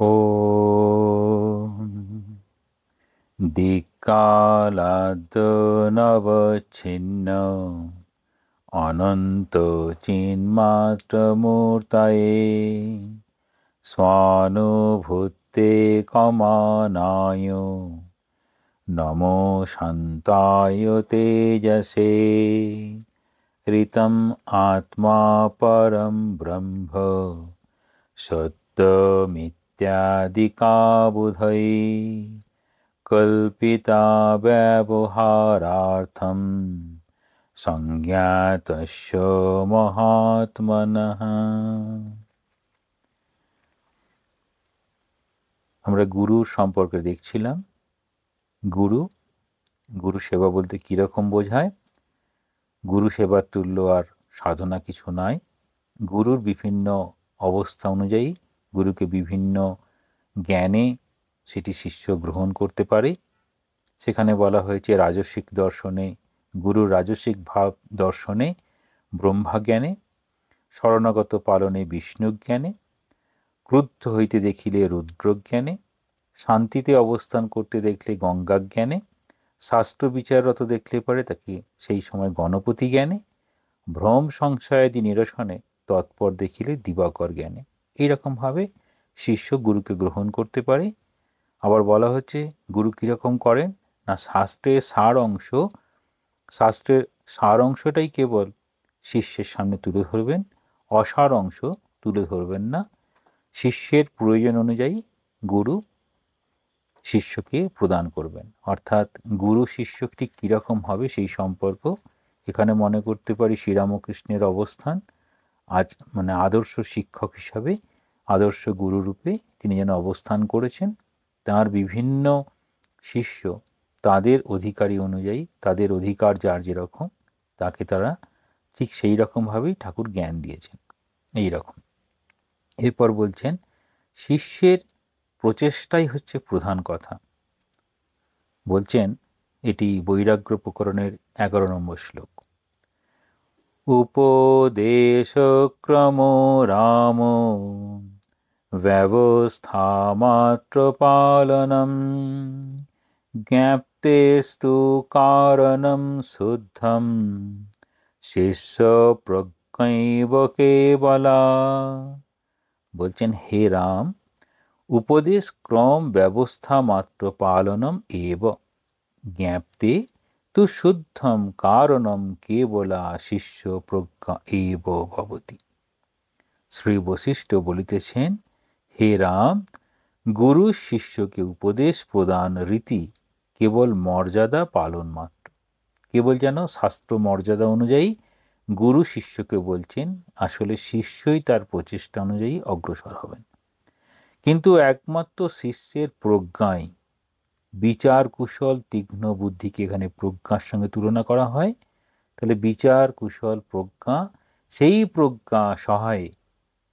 ॐ दिक्कालाद्नवच्छिन्न अनन्तचिन्मात्रमूर्तये स्वानुभूते कमानाय नमो शान्ताय तेजसे ऋतम् आत्मा परं ब्रह्म सत्यमित्यादिका बुधै कल्पिता व्यवहारार्थं संज्ञातस्य महात्मनः। আমরা গুরুর সম্পর্কে দেখছিলাম। গুরু সেবা বলতে কীরকম বোঝায়? গুরু সেবার তুল্য আর সাধনা কিছু নাই। গুরুর বিভিন্ন অবস্থা অনুযায়ী গুরুকে বিভিন্ন জ্ঞানে সেটি শিষ্য গ্রহণ করতে পারে। সেখানে বলা হয়েছে রাজসিক দর্শনে গুরুর রাজসিক ভাব দর্শনে ব্রহ্মাজ্ঞানে, শরণাগত পালনে বিষ্ণুজ্ঞানে, ক্রুদ্ধ হইতে দেখিলে রুদ্রজ্ঞানে, শান্তিতে অবস্থান করতে দেখলে গঙ্গাজ্ঞানে, শাস্ত্র বিচাররত দেখলে পারে তাকে সেই সময় গণপতি জ্ঞানে, ভ্রম সংশয়াদি নিরসনে তৎপর দেখিলে দিবাকর জ্ঞানে। এইরকমভাবে শিষ্য গুরুকে গ্রহণ করতে পারে। আবার বলা হচ্ছে গুরু কীরকম করেন না, শাস্ত্রের সার অংশটাই কেবল শিষ্যের সামনে তুলে ধরবেন, অসার অংশ তুলে ধরবেন না। শিষ্যের প্রয়োজন অনুযায়ী গুরু শিষ্যকে প্রদান করবেন। অর্থাৎ গুরু শিষ্য ঠিক কীরকম হবে সেই সম্পর্ক এখানে মনে করতে পারি শ্রীরামকৃষ্ণের অবস্থান আদর্শ শিক্ষক হিসাবে, আদর্শ গুরুরূপে তিনি যেন অবস্থান করেছেন। তাঁর বিভিন্ন শিষ্য তাদের অধিকারী অনুযায়ী, তাদের অধিকার যার যেরকম, তাকে তারা ঠিক সেই রকমভাবেই ঠাকুর জ্ঞান দিয়েছেন। এই রকম এরপর বলছেন শিষ্যের প্রচেষ্টাই হচ্ছে প্রধান কথা। বলছেন এটি বৈরাগ্য প্রকরণের 11 নম্বর শ্লোক। উপদেশক্রম রাম ব্যবস্থা মাত্র পালনম জ্ঞাপ্তেস্তু কারণম শুদ্ধম শিষ্য প্রজ্ঞৈব কেবলা। বলছেন হে রাম, উপদেশ ক্রম ব্যবস্থা মাত্র পালনম এব জ্ঞাপ্তে তু শুদ্ধম কারণম কেবলা শিষ্য প্রজ্ঞা এব ভবতি। শ্রী বশিষ্ঠ বলিতেছেন, হে রাম, গুরু শিষ্যকে উপদেশ প্রদান রীতি কেবল মর্যাদা পালন মাত্র। কেবল যেন শাস্ত্র মর্যাদা অনুযায়ী গুরু শিষ্যকে বলছেন, আসলে শিষ্যই তার প্রচেষ্টা অনুযায়ী অগ্রসর হবেন। কিন্তু একমাত্র শিষ্যের প্রজ্ঞাই, বিচার কুশল তীক্ষ্ণ বুদ্ধিকে এখানে প্রজ্ঞার সঙ্গে তুলনা করা হয়। তাহলে বিচার কুশল প্রজ্ঞা, সেই প্রজ্ঞা সহায়ে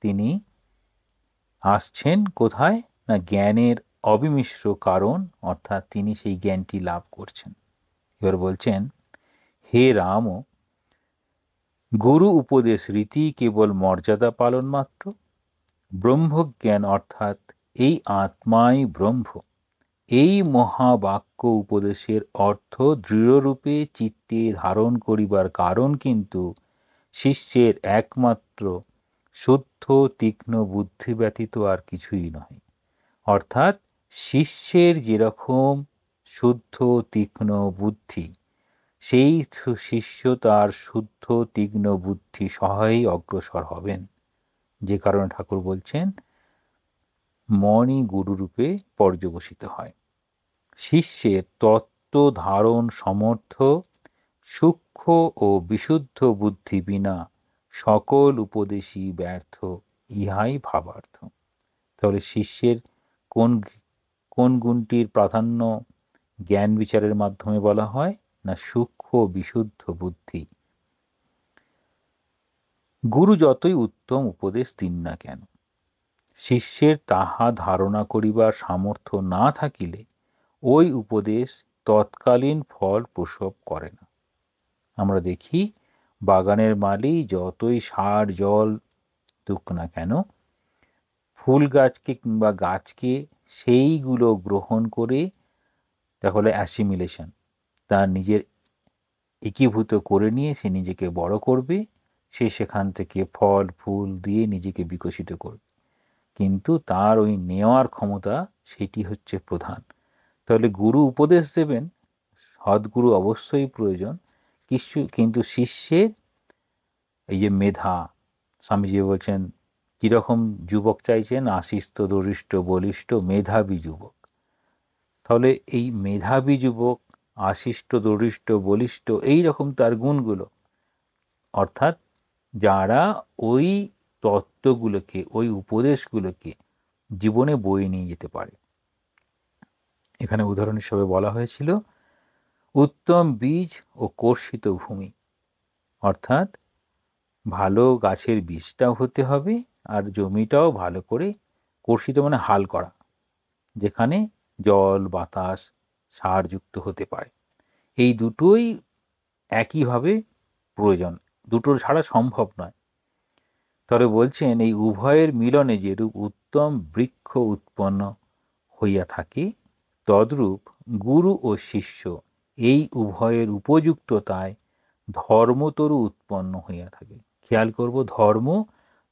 তিনি আসছেন কোথায় না, জ্ঞানের অবিমিশ্র কারণ, অর্থাৎ তিনি সেই জ্ঞানটি লাভ করছেন। এবার বলছেন হে রাম, গুরু উপদেশ রীতি কেবল মর্যাদা পালন মাত্র। ব্রহ্মজ্ঞান অর্থাৎ এই আত্মাই ব্রহ্ম, এই মহাবাক্য উপদেশের অর্থ দৃঢ়রূপে চিত্তে ধারণ করিবার কারণ কিন্তু শিষ্যের একমাত্র শুদ্ধ তীক্ষ্ণ বুদ্ধি ব্যতীত আর কিছুই নয়। অর্থাৎ শিষ্যের যেরকম শুদ্ধ তীক্ষ্ণ বুদ্ধি, সেই শিষ্য তার শুদ্ধ তীক্ষ্ণ বুদ্ধি সহায়েই অগ্রসর হবেন। যে কারণে ঠাকুর বলছেন মনই গুরুরূপে পর্যবসিত হয়। শিষ্যের তত্ত্ব ধারণ সমর্থ সূক্ষ্ম ও বিশুদ্ধ বুদ্ধি বিনা সকল উপদেশই ব্যর্থ, ইহাই ভাবার্থ। তাহলে শিষ্যের কোন গুণটির প্রাধান্য জ্ঞান বিচারের মাধ্যমে বলা হয় না, সূক্ষ্ম বিশুদ্ধ বুদ্ধি। গুরু যতই উত্তম উপদেশ দিন না কেন, শিষ্যের তাহা ধারণা করিবার সামর্থ্য না থাকিলে ওই উপদেশ তৎকালীন ফল প্রসব করে না। আমরা দেখি বাগানের মালি যতই সার জল দুক না কেন, ফুল গাছকে কিংবা গাছকে সেইগুলো গ্রহণ করে তাহলে অ্যাসিমিলেশন, তার নিজের একীভূত করে নিয়ে সে নিজেকে বড় করবে, সে সেখান থেকে ফল ফুল দিয়ে নিজেকে বিকশিত করবে। কিন্তু তার ওই নেওয়ার ক্ষমতা সেটি হচ্ছে প্রধান। তাহলে গুরু উপদেশ দেবেন, সদ্গুরু অবশ্যই প্রয়োজন, কিন্তু শিষ্যের এই যে মেধা, স্বামীজি বলছেন কীরকম যুবক চাইছেন? আশিষ্ট দরিষ্ঠ বলিষ্ঠ মেধাবী যুবক। তাহলে এই মেধাবী যুবক, আশিষ্ট দরিষ্ঠ বলিষ্ঠ, এই রকম তার গুণগুলো, অর্থাৎ যারা ওই তত্ত্বগুলোকে, ওই উপদেশগুলোকে জীবনে বয়ে নিয়ে যেতে পারে। এখানে উদাহরণ হিসেবে বলা হয়েছিল উত্তম বীজ ও কর্ষিত ভূমি, অর্থাৎ ভালো গাছের বীজটাও হতে হবে আর জমিটাও ভালো করে কর্ষিত মানে হাল করা, যেখানে জল বাতাস সারযুক্ত হতে পারে। এই দুটোই একইভাবে প্রয়োজন, দুটোর ছাড়া সম্ভব নয়। তবে বলছেন এই উভয়ের মিলনে যেরূপ উত্তম বৃক্ষ উৎপন্ন হইয়া থাকে, তদ্রূপ গুরু ও শিষ্য এই উভয়ের উপযুক্ততায় ধর্মতরু উৎপন্ন হইয়া থাকে। খেয়াল করব,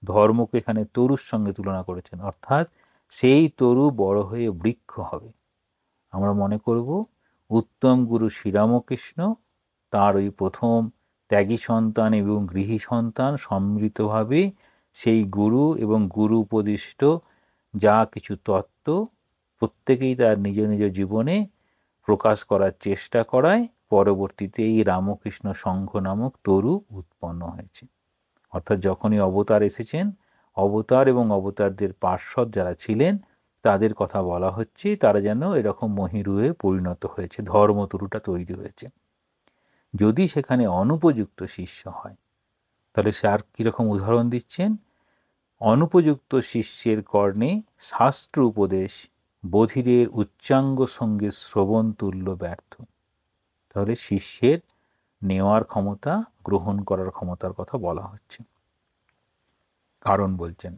ধর্মকে এখানে তরুর সঙ্গে তুলনা করেছেন, অর্থাৎ সেই তরু বড় হয়ে বৃক্ষ হবে। আমরা মনে করব উত্তম গুরু শ্রীরামকৃষ্ণ, তার ওই প্রথম ত্যাগী সন্তান এবং গৃহী সন্তান সম্মিলিতভাবে সেই গুরু এবং গুরু উপদিষ্ট যা কিছু তত্ত্ব প্রত্যেকেই তার নিজ নিজ জীবনে প্রকাশ করার চেষ্টা করায় পরবর্তীতে এই রামকৃষ্ণ সংঘ নামক তরু উৎপন্ন হয়েছে। অর্থাৎ যখনই অবতার এসেছেন, অবতার এবং অবতারদের পার্শ্বদ যারা ছিলেন তাদের কথা বলা হচ্ছে, তারা যেন এরকম মহিরুহে পরিণত হয়েছে, ধর্মতরুটা তৈরি হয়েছে। যদি সেখানে অনুপযুক্ত শিষ্য হয়, তাহলে সে আর কীরকম উদাহরণ দিচ্ছেন? অনুপযুক্ত শিষ্যের কর্ণে শাস্ত্র উপদেশ বধিরের উচ্চাঙ্গ সঙ্গে শ্রবণ তুল্য ব্যর্থ। তাহলে শিষ্যের নেওয়ার ক্ষমতা, গ্রহণ করার ক্ষমতার কথা বলা হচ্ছে। কারণ বলছেন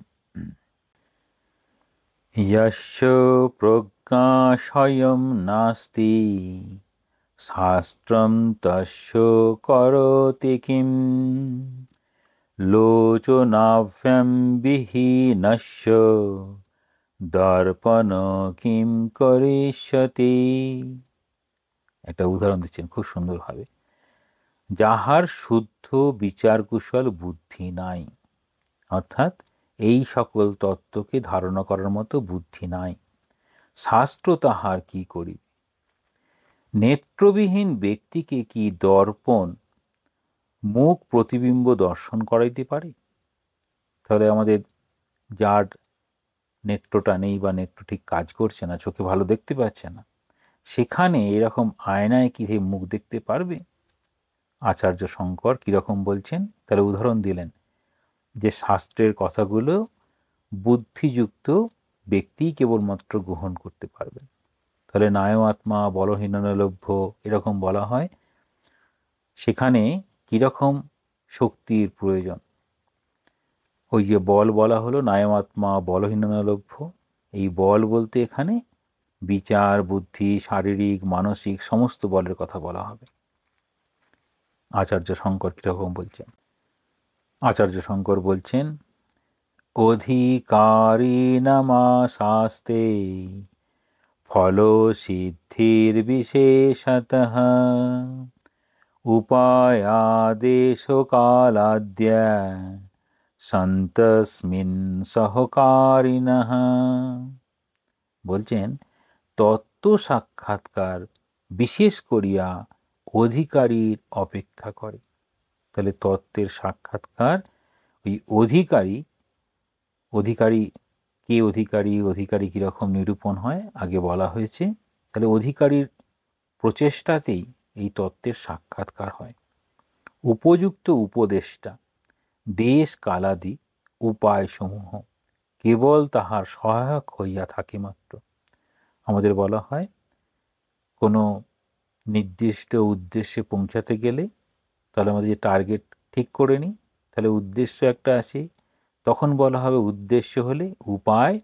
यस्य প্রজ্ঞা স্বয়ং নাস্তি শাস্ত্রম তস্য করোতি কিম লোচনাভ্যাম বিহীনস্য দর্পণ কিম করিষ্যতি। একটা উদাহরণ দিচ্ছেন খুব সুন্দরভাবে, যাহার শুদ্ধ বিচারকুশল বুদ্ধি নাই, অর্থাৎ এই সকল তত্ত্বকে ধারণা করার মতো বুদ্ধি নাই, শাস্ত্র তাহার কি করিবে? নেত্রবিহীন ব্যক্তিকে কি দর্পণ মুখ প্রতিবিম্ব দর্শন করাইতে পারে? তাহলে আমাদের যার নেত্রটা নেই বা নেত্র ঠিক কাজ করছে না, চোখে ভালো দেখতে পাচ্ছে না, সেখানে এরকম আয়নায় কি মুখ দেখতে পারবে? আচার্য শঙ্কর কীরকম বলছেন? তাহলে উদাহরণ দিলেন যে শাস্ত্রের কথাগুলো বুদ্ধিযুক্ত ব্যক্তি কেবলমাত্র গ্রহণ করতে পারবেন। তাহলে নায় আত্মা বলহীনলভ্য এরকম বলা হয়, সেখানে কীরকম শক্তির প্রয়োজন? ওই যে বল বলা হলো, নায় আত্মা বলহীনলভ্য, এই বল বলতে এখানে বিচার বুদ্ধি শারীরিক মানসিক সমস্ত বলের কথা বলা হবে। আচার্য শঙ্কর কীরকম বলছেন? আচার্য শঙ্কর বলছেন অধিকারিণামাশাস্তে ফল সিদ্ধির বিশেষতঃ উপায়াদেশ কালাদ্যা সন্তস্মিন সহকারিণঃ। বলছেন তত্ত্ব সাক্ষাৎকার বিশেষ করিয়া অধিকারীর অপেক্ষা করে। তাহলে তত্ত্বের সাক্ষাৎকার ওই অধিকারী কে অধিকারী কীরকম নিরূপণ হয় আগে বলা হয়েছে। তাহলে অধিকারীর প্রচেষ্টাতেই এই তত্ত্বের সাক্ষাৎকার হয়। উপযুক্ত উপদেষ্টা দেশ কালাদি উপায়সমূহ কেবল তাহার সহায়ক হইয়া থাকে মাত্র। আমাদের বলা হয় কোনো নির্দিষ্ট উদ্দেশ্যে পৌঁছাতে গেলে তাহলে আমাদের যে টার্গেট ঠিক করে নিই, তাহলে উদ্দেশ্য একটা আছে, তখন বলা হবে উদ্দেশ্য হলে উপায়,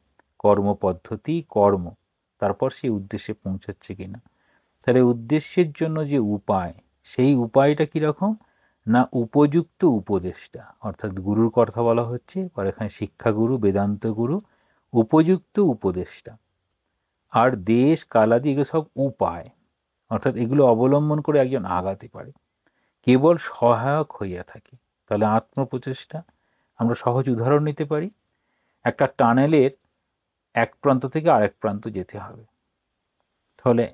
কর্মপদ্ধতি, কর্ম, তারপর সেই উদ্দেশ্যে পৌঁছাচ্ছে কিনা। তাহলে উদ্দেশ্যের জন্য যে উপায়, সেই উপায়টা কীরকম না উপযুক্ত উপদেষ্টা, অর্থাৎ গুরুর কথা বলা হচ্ছে, আর এখানে শিক্ষাগুরু, বেদান্ত গুরু, উপযুক্ত উপদেষ্টা। আর দেশ, কালাদি, এগুলো সব উপায়, অর্থাৎ এগুলো অবলম্বন করে একজন আগাতে পারে, কেবল সহায়ক হইয়া থাকে। তাহলে আত্মপ্রচেষ্টা আমরা সহজ উদাহরণ নিতে পারি। একটা টানেলের এক প্রান্ত থেকে আরেক প্রান্ত যেতে হবে, তাহলে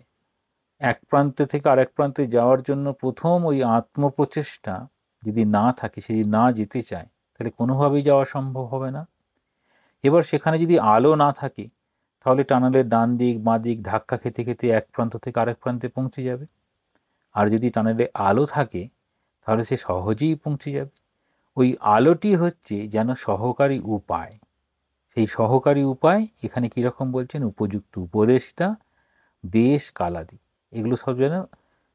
এক প্রান্ত থেকে আরেক প্রান্তে যাওয়ার জন্য প্রথম ওই আত্মপ্রচেষ্টা যদি না থাকে, সে যদি না যেতে চায়, তাহলে কোনোভাবেই যাওয়া সম্ভব হবে না। এবার সেখানে যদি আলো না থাকে, তাহলে টানেলের ডান দিক বাঁ দিক ধাক্কা খেতে খেতে এক প্রান্ত থেকে আরেক প্রান্তে পৌঁছে যাবে। আর যদি টানেলে আলো থাকে, তাহলে সে সহজেই পৌঁছে যাবে। ওই আলোটি হচ্ছে যেন সহকারী উপায়। সেই সহকারী উপায় এখানে কীরকম বলছেন, উপযুক্ত উপদেষ্টা, দেশ, কালাদি, এগুলো সব যেন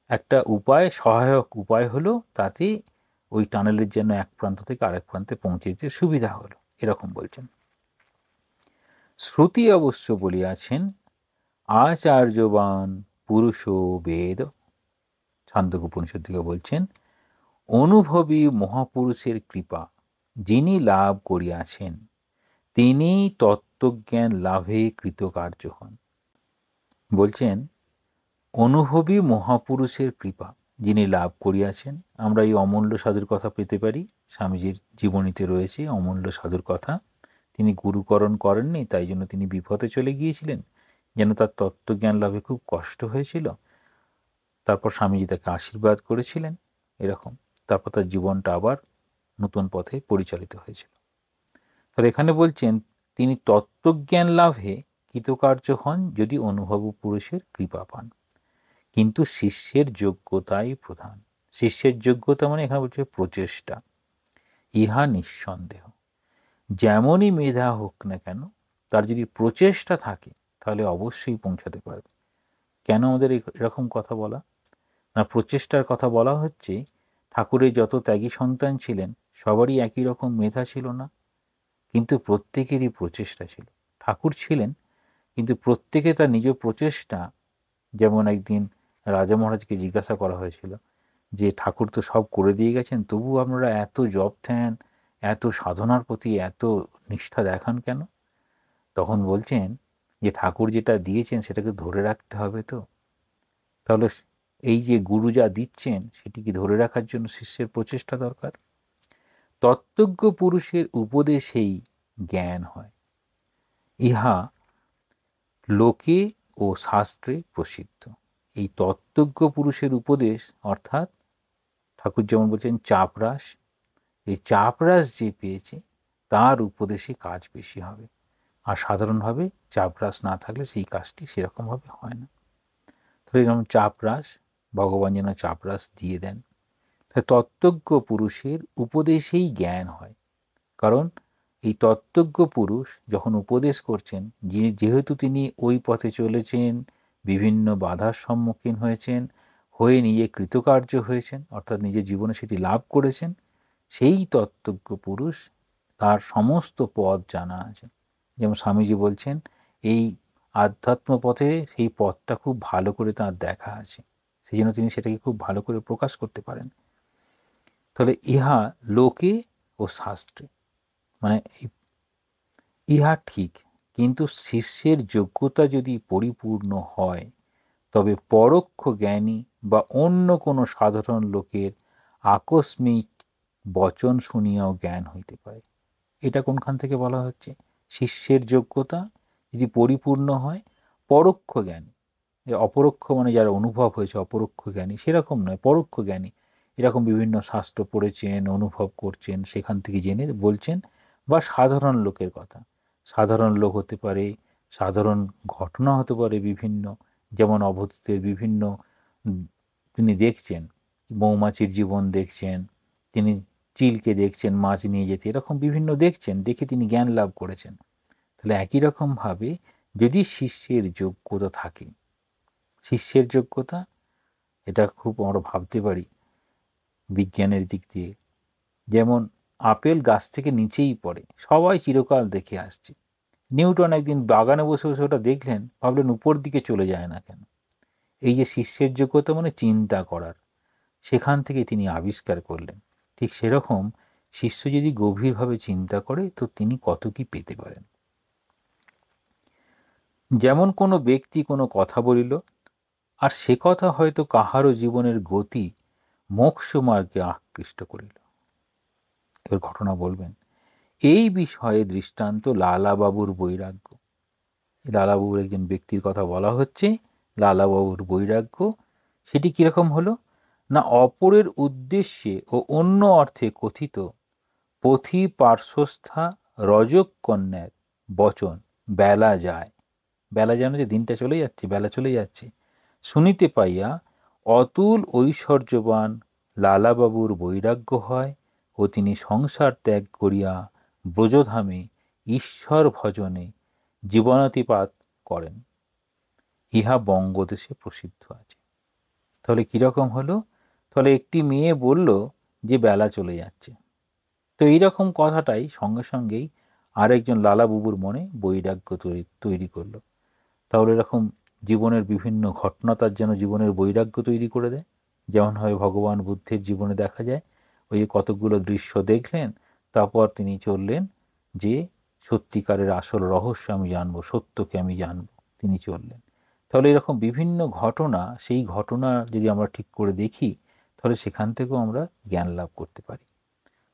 একটা উপায়, সহায়ক উপায় হলো, তাতে ওই টানেলের জন্য এক প্রান্ত থেকে আরেক প্রান্তে পৌঁছে যেতে সুবিধা হলো, এরকম বলছেন। শ্রুতি অবশ্য বলিয়াছেন আচার্যবান পুরুষ বেদ, ছান্দোক্য উপনিষদ থেকে বলছেন, অনুভবী মহাপুরুষের কৃপা যিনি লাভ করিয়াছেন, তিনি তত্ত্বজ্ঞান লাভে কৃতকার্য হন। বলছেন অনুভবী মহাপুরুষের কৃপা যিনি লাভ করিয়াছেন। আমরা এই অমূল্য সাধুর কথা পেতে পারি, স্বামীজির জীবনীতে রয়েছে অমূল্য সাধুর কথা। তিনি গুরুকরণ করেননি, তাই জন্য তিনি বিপথে চলে গিয়েছিলেন, যেন তার তত্ত্বজ্ঞান লাভে খুব কষ্ট হয়েছিল। তারপর স্বামীজি তাকে আশীর্বাদ করেছিলেন এরকম, তারপর তার জীবনটা আবার নতুন পথে পরিচালিত হয়েছিল। তাহলে এখানে বলছেন তিনি তত্ত্বজ্ঞান লাভে কৃতকার্য হন যদি অনুভব পুরুষের কৃপা পান, কিন্তু শিষ্যের যোগ্যতাই প্রধান। শিষ্যের যোগ্যতা মানে এখানে বলছে প্রচেষ্টা, ইহা নিঃসন্দেহ। যেমনই মেধা হোক না কেন, তার যদি প্রচেষ্টা থাকে তাহলে অবশ্যই পৌঁছাতে পারবে। কেন আমাদের এরকম কথা বলা না, প্রচেষ্টার কথা বলা হচ্ছে ঠাকুরের যত ত্যাগী সন্তান ছিলেন সবারই একই রকম মেধা ছিল না, কিন্তু প্রত্যেকেরই প্রচেষ্টা ছিল। ঠাকুর ছিলেন, কিন্তু প্রত্যেকে তার নিজ প্রচেষ্টা, যেমন একদিন রাজা মহারাজকে জিজ্ঞাসা করা হয়েছিল যে ঠাকুর তো সব করে দিয়ে গেছেন, তবু আপনারা এত জপ ধ্যান, এত সাধনার প্রতি এত নিষ্ঠা দেখান কেন? তখন বলছেন যে ঠাকুর যেটা দিয়েছেন সেটাকে ধরে রাখতে হবে। তো তাহলে এই যে গুরু যা দিচ্ছেন সেটিকে ধরে রাখার জন্য শিষ্যের প্রচেষ্টা দরকার। তত্ত্বজ্ঞ পুরুষের উপদেশেই জ্ঞান হয়, ইহা লোকে ও শাস্ত্রে প্রসিদ্ধ। এই তত্ত্বজ্ঞ পুরুষের উপদেশ, অর্থাৎ ঠাকুর যেমন বলছেন চাপরাস, এই চাপরাস যে পেয়েছে তার উপদেশে কাজ বেশি হবে, আর সাধারণভাবে চাপরাস না থাকলে সেই কাজটি সেরকমভাবে হয় না। তো এরকম চাপরাস, ভগবান যেন চাপরাস দিয়ে দেন। তাই তত্ত্বজ্ঞ পুরুষের উপদেশেই জ্ঞান হয়, কারণ এই তত্ত্বজ্ঞ পুরুষ যখন উপদেশ করছেন, যেহেতু তিনি ওই পথে চলেছেন, বিভিন্ন বাধার সম্মুখীন হয়েছেন, হয়ে নিজে কৃতকার্য হয়েছেন, অর্থাৎ নিজের জীবনে সেটি লাভ করেছেন, সেই তত্ত্বজ্ঞ পুরুষ তার সমস্ত পথ জানা আছে। যেমন স্বামীজি বলছেন এই আধ্যাত্ম পথে সেই পথটা খুব ভালো করে তার দেখা আছে, সেই জন্য তিনি সেটাকে খুব ভালো করে প্রকাশ করতে পারেন। তাহলে ইহা লোকে ও শাস্ত্রে, মানে ইহা ঠিক, কিন্তু শিষ্যের যোগ্যতা যদি পরিপূর্ণ হয়, তবে পরোক্ষ জ্ঞানী বা অন্য কোনো সাধারণ লোকের আকস্মিক বচন শুনিয়াও জ্ঞান হইতে পারে। এটা কোনখান থেকে বলা হচ্ছে? শিষ্যের যোগ্যতা যদি পরিপূর্ণ হয়, পরোক্ষ জ্ঞানী, অপরোক্ষ মানে যারা অনুভব হয়েছে অপরোক্ষ জ্ঞানী সেরকম নয়, পরোক্ষ জ্ঞানী, এরকম বিভিন্ন শাস্ত্র পড়েছেন, অনুভব করছেন, সেখান থেকে জেনে বলছেন, বা সাধারণ লোকের কথা, সাধারণ লোক হতে পারে, সাধারণ ঘটনা হতে পারে বিভিন্ন, যেমন অবধূতের বিভিন্ন, তিনি দেখছেন মৌমাছির জীবন দেখছেন, তিনি চিলকে দেখছেন মাছ নিয়ে যেতে, এরকম বিভিন্ন দেখছেন, দেখে তিনি জ্ঞান লাভ করেছেন। তাহলে একই রকমভাবে যদি শিষ্যের যোগ্যতা থাকে, শিষ্যের যোগ্যতা এটা খুব আমরা ভাবতে পারি বিজ্ঞানের দিক দিয়ে। যেমন আপেল গাছ থেকে নিচেই পড়ে, সবাই চিরকাল দেখে আসছে। নিউটন একদিন বাগানে বসে বসে ওটা দেখলেন, ভাবলেন উপর দিকে চলে যায় না কেন। এই যে শিষ্যের যোগ্যতা মানে চিন্তা করার, সেখান থেকে তিনি আবিষ্কার করলেন। ঠিক সেরকম শিষ্য যদি গভীরভাবে চিন্তা করে তো তিনি কত কি পেতে পারেন। যেমন কোনো ব্যক্তি কোনো কথা বলিল, আর সে কথা হয়তো কাহারও জীবনের গতি মোক্ষ মার্গে আকৃষ্ট করিল। এবার ঘটনা বলবেন। এই বিষয়ে দৃষ্টান্ত লালাবাবুর বৈরাগ্য। লালাবাবুর একজন ব্যক্তির কথা বলা হচ্ছে, লালাবাবুর বৈরাগ্য। সেটি কীরকম হলো না, অপরের উদ্দেশ্যে ও অন্য অর্থে কথিত পথি পার্শ্বস্থা রজক কন্যার বচন বেলা যায়, বেলা যেন যে দিনটা চলে যাচ্ছে, বেলা চলে যাচ্ছে, শুনিতে পাইয়া অতুল ঐশ্বর্যবান লালাবাবুর বৈরাগ্য হয় ও তিনি সংসার ত্যাগ করিয়া ব্রজধামে ঈশ্বর ভজনে জীবনাতিপাত করেন। ইহা বঙ্গদেশে প্রসিদ্ধ আছে। তাহলে কীরকম হলো, তাহলে একটি মেয়ে বলল যে বেলা চলে যাচ্ছে, তো এইরকম কথাটাই সঙ্গে সঙ্গেই আরেকজন লালাবাবুর মনে বৈরাগ্য তৈরি করলো। তাহলে এরকম জীবনের বিভিন্ন ঘটনা তার যেন জীবনের বৈরাগ্য তৈরি করে দেয়। যেমনভাবে ভগবান বুদ্ধের জীবনে দেখা যায়, ওই কতকগুলো দৃশ্য দেখলেন, তারপর তিনি চললেন যে সত্যিকারের আসল রহস্য আমি জানবো, সত্যকে আমি জানবো, তিনি চললেন। তাহলে এরকম বিভিন্ন ঘটনা, সেই ঘটনা যদি আমরা ঠিক করে দেখি তাহলে সেখান থেকেও আমরা জ্ঞান লাভ করতে পারি।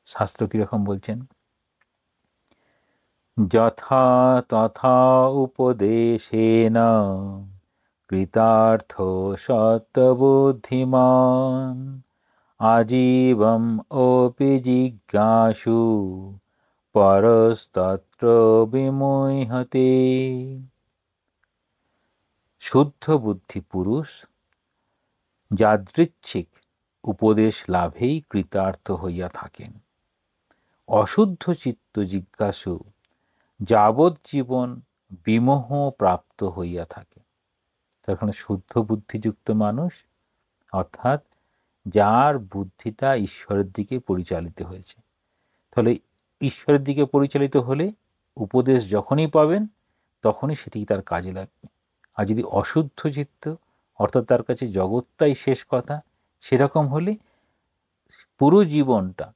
শাস্ত্র কীরকম বলছেন, যথা তথা উপদেশেন কৃতার্থ সত্যবুদ্ধিমাन् আজীবম অপি জিজ্ঞাসু পরস্তত্র বিমুহ্যতে। শুদ্ধ বুদ্ধি পুরুষ যাদৃচ্ছিক উপদেশ লাভেই কৃতার্থ হইয়া থাকেন। অশুদ্ধ চিত্ত জিজ্ঞাসু যাবজ্জীবন বিমোহ প্রাপ্ত হইয়া থাকে। তখন শুদ্ধ বুদ্ধিযুক্ত মানুষ অর্থাৎ যার বুদ্ধিটা ঈশ্বরের দিকে পরিচালিত হয়েছে। তাহলে ঈশ্বরের দিকে পরিচালিত হলে উপদেশ যখনই পাবেন তখনই সেটি তার কাজে লাগবে। আর যদি অশুদ্ধ চিত্ত অর্থাৎ তার কাছে জগৎটাই শেষ কথা, সেরকম হলে পুরো জীবনটা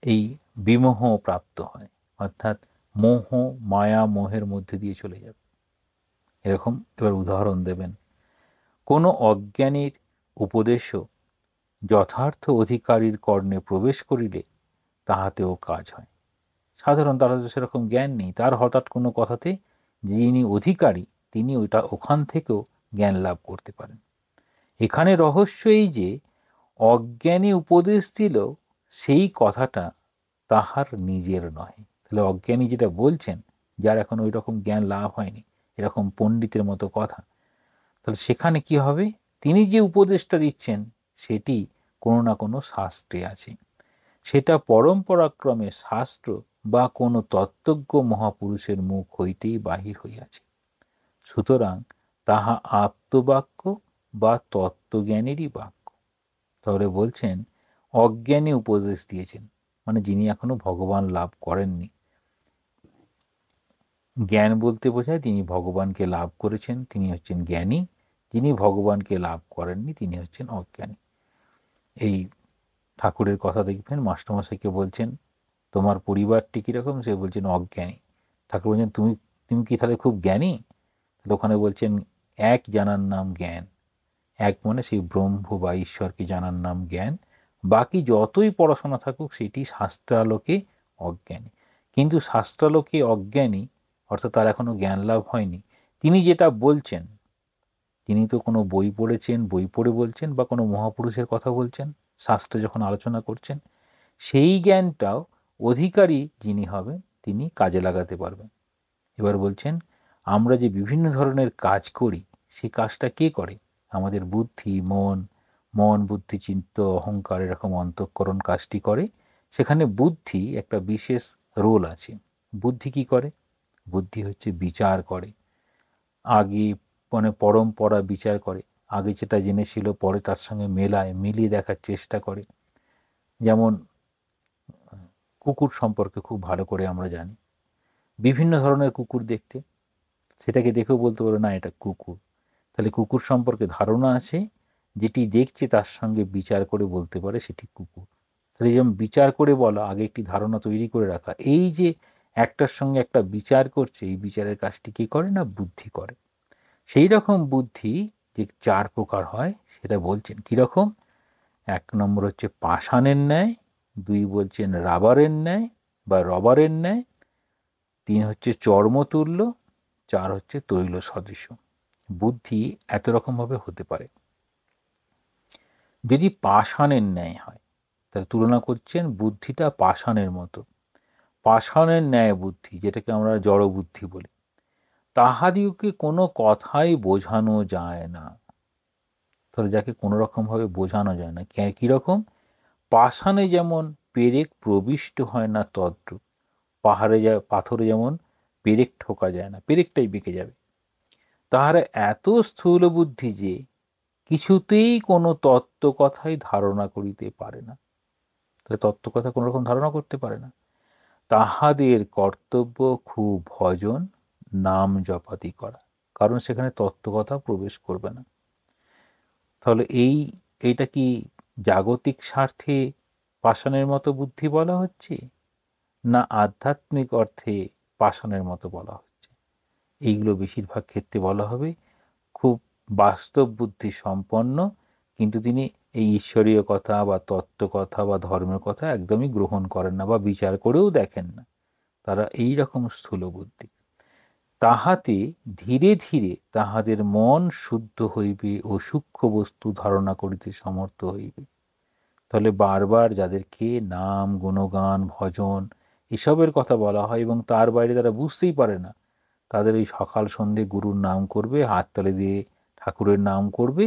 এই বিমোহ প্রাপ্ত হয়, অর্থাৎ মোহ মায়া মোহের মধ্যে দিয়ে চলে যাবে। এরকম এবার উদাহরণ দেবেন, কোনো অজ্ঞানীর উপদেশও যথার্থ অধিকারীর কর্ণে প্রবেশ করিলে তাহাতেও কাজ হয়। সাধারণ তার হয়তো সেরকম জ্ঞান নেই, তার হঠাৎ কোনো কথাতে যিনি অধিকারী তিনি ওখান থেকেও জ্ঞান লাভ করতে পারেন। এখানে রহস্য এই যে অজ্ঞানী উপদেশ দিল সেই কথাটা তাহার নিজের নয়। তাহলে অজ্ঞানী যেটা বলছেন, যার এখন ওই রকম জ্ঞান লাভ হয়নি, এরকম পণ্ডিতের মতো কথা, তাহলে সেখানে কি হবে, তিনি যে উপদেশটা দিচ্ছেন সেটি কোনো না কোনো শাস্ত্রে আছে, সেটা পরম্পরাক্রমে শাস্ত্র বা কোনো তত্ত্বজ্ঞ মহাপুরুষের মুখ হইতেই বাহির হইয়াছে। সুতরাং তাহা আত্মবাক্য বা তত্ত্বজ্ঞানেরই বাক্য। তাহলে বলছেন অজ্ঞানী উপদেশ দিয়েছেন, মানে যিনি এখনো ভগবান লাভ করেননি। জ্ঞান বলতে বোঝায় যিনি ভগবানকে লাভ করেছেন তিনি হচ্ছেন জ্ঞানী, যিনি ভগবানকে লাভ করেননি তিনি হচ্ছেন অজ্ঞানী। এই ঠাকুরের কথা দেখবেন, মাস্টারমশাইকে বলছেন তোমার পরিবারটি কীরকম, সে বলছেন অজ্ঞানী। ঠাকুর বলছেন তুমি তুমি কি তাহলে খুব জ্ঞানী? তাহলে ওখানে বলছেন এক জানার নাম জ্ঞান। এক মানে সেই ব্রহ্ম বা ঈশ্বরকে জানার নাম জ্ঞান, বাকি যতই পড়াশোনা থাকুক সেটি শাস্ত্রালোকে অজ্ঞানী। কিন্তু শাস্ত্রালোকে অজ্ঞানী অর্থাৎ তার এখনো জ্ঞান লাভ হয়নি, তিনি যেটা বলছেন, তিনি তো কোনো বই পড়েছেন, বই পড়ে বলছেন, বা কোনো মহাপুরুষের কথা বলছেন, শাস্ত্র যখন আলোচনা করছেন, সেই জ্ঞানটাও অধিকারী যিনি হবেন তিনি কাজে লাগাতে পারবেন। এবার বলছেন আমরা যে বিভিন্ন ধরনের কাজ করি সেই কাজটা কে করে? আমাদের বুদ্ধি, মন বুদ্ধি চিত্ত অহংকার এরকম অন্তঃকরণ কাজটি করে। সেখানে বুদ্ধি একটা বিশেষ রোল আছে। বুদ্ধি কি করে? বুদ্ধি হচ্ছে বিচার করে, আগে মানে পরম্পরা বিচার করে, আগে যেটা জেনেছিল পরে তার সঙ্গে মিলিয়ে দেখার চেষ্টা করে। যেমন কুকুর সম্পর্কে খুব ভালো করে আমরা জানি, বিভিন্ন ধরনের কুকুর দেখতে, সেটাকে দেখেও বলতে পারো না এটা কুকুর। তাহলে কুকুর সম্পর্কে ধারণা আছে, যেটি দেখছে তার সঙ্গে বিচার করে বলতে পারে সেটি কুকুর। তাহলে যেমন বিচার করে বলা, আগে একটি ধারণা তৈরি করে রাখা, এই যে একটার সঙ্গে একটা বিচার করছে, এই বিচারের কাজটি কী করে না, বুদ্ধি করে। সেই রকম বুদ্ধি যে 4 প্রকার হয় সেটা বলছেন কীরকম। 1 নম্বর হচ্ছে পাষাণের ন্যায়, 2 বলছেন রাবারের ন্যায় বা রবারের ন্যায়, 3 হচ্ছে চর্মতুল্য, 4 হচ্ছে তৈল সদৃশ। বুদ্ধি এত রকমভাবে হতে পারে। যদি পাষাণের ন্যায় হয়, তাহলে তুলনা করছেন বুদ্ধিটা পাষাণের মতো। পাষাণের ন্যায় বুদ্ধি, যেটাকে আমরা জড় বুদ্ধি বলি, তাহাদিওকে কোনো কথাই বোঝানো যায় না। তাহলে যাকে কোনো রকমভাবে বোঝানো যায় না, কীরকম? পাষাণে যেমন পেরেক প্রবিষ্ট হয় না তদ্রূপ, পাথরে যেমন পেরেক ঠোকা যায় না, পেরেকটাই বেঁকে যাবে। তাহারা এত স্থূল বুদ্ধি যে কিছুতেই কোনো তত্ত্ব কথাই ধারণা করিতে পারে না। তাহলে তত্ত্ব কথা কোনো রকম ধারণা করতে পারে না। তাহাদের কর্তব্য খুব ভজন নাম জপাতি করা, কারণ সেখানে তত্ত্ব কথা প্রবেশ করবে না। তাহলে এইটা কি জাগতিক স্বার্থে পাষাণের মতো বুদ্ধি বলা হচ্ছে, না আধ্যাত্মিক অর্থে পাষাণের মতো বলা হচ্ছে? এইগুলো বেশিরভাগ ক্ষেত্রে বলা হবে খুব বাস্তব বুদ্ধি সম্পন্ন, কিন্তু তিনি এই ঈশ্বরীয় কথা বা তত্ত্ব কথা বা ধর্মের কথা একদমই গ্রহণ করেন না বা বিচার করেও দেখেন না। তারা এই রকম স্থূল বুদ্ধি। তাহাতে ধীরে ধীরে তাহাদের মন শুদ্ধ হইবে ও সূক্ষ্ম বস্তু ধারণা করিতে সমর্থ হইবে। তাহলে বারবার যাদেরকে নাম, গুণগান, ভজন এসবের কথা বলা হয় এবং তার বাইরে তারা বুঝতেই পারে না, তাদের ওই সকাল সন্ধে গুরুর নাম করবে, হাততালি দিয়ে ঠাকুরের নাম করবে,